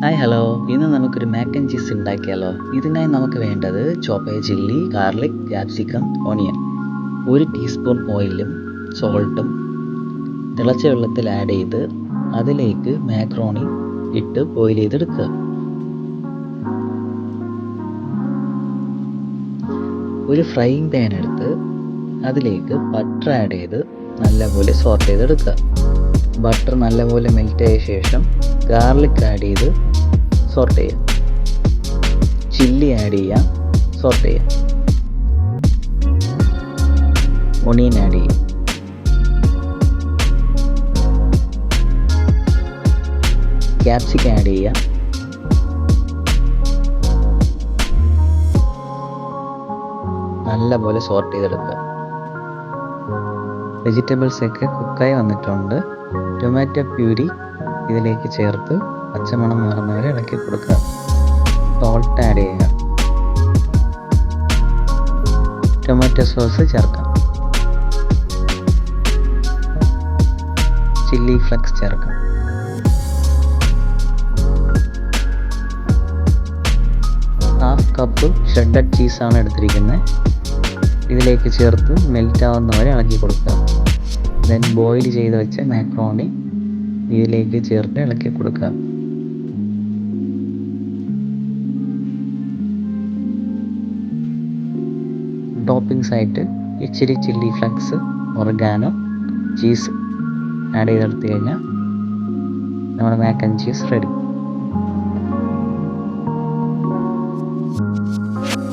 Hi hello, ഇന്ന് നമുക്കൊരു മാക്ക് and cheese ഉണ്ടാക്കിയാലോ. ഇതിനായി നമുക്ക് വേണ്ടത് chopped chilli, garlic, capsicum, onion, 1 teaspoon ഓയിലും സോൾട്ടും തിളച്ച വെള്ളത്തിൽ ആഡ് ചെയ്ത് അതിലേക്ക് മാക്രോണി ഇട്ട് ബോയിൽ ചെയ്തെടുക്കുക. ഒരു ഫ്രൈയിങ് പാൻ എടുത്ത് അതിലേക്ക് ബട്ടർ ആഡ് ചെയ്ത് നല്ലപോലെ സോർട്ട് ചെയ്തെടുക്കുക. ബട്ടർ നല്ലപോലെ മെൽറ്റ് ആയ ശേഷം ഗാർലിക് ആഡ് ചെയ്ത് സോർട്ട് ചെയ്യാം. ചില്ലി ആഡ് ചെയ്യാം, സോർട്ട് ചെയ്യാം. ഒണിയൻ ആഡ് ചെയ്യാം. ക്യാപ്സിക്കം ആഡ് ചെയ്യാം. നല്ലപോലെ സോർട്ട് ചെയ്തെടുക്കുക. വെജിറ്റബിൾസ് ഒക്കെ കുക്കായി വന്നിട്ടുണ്ട്. ടൊമാറ്റോ പ്യൂരി ഇതിലേക്ക് ചേർത്ത് പച്ചമണം മാറുന്നവരെ ഇളക്കി കൊടുക്കുക. സോൾട്ട് ആഡ് ചെയ്യുക. ടൊമാറ്റോ സോസ് ചേർക്കാം. ചില്ലി ഫ്ലെക്സ് ചേർക്കാം. ഹാഫ് കപ്പ് ഷ്രെഡഡ് ചീസാണ് എടുത്തിരിക്കുന്നത്. ഇതിലേക്ക് ചേർത്ത് മെൽറ്റ് ആവുന്നവരെ ഇളക്കി കൊടുക്കുക. ദെൻ ബോയിൽ ചെയ്ത് വെച്ച മാക്രോണി ഇതിലേക്ക് ചേർത്ത് ഇളക്കി കൊടുക്കുക. ടോപ്പിംഗ്സ് ആയിട്ട് ഇച്ചിരി chilli flakes, oregano, cheese add ചെയ്തെടുത്ത് കഴിഞ്ഞാൽ നമ്മുടെ മാക്ക് ആൻഡ് ചീസ് റെഡി.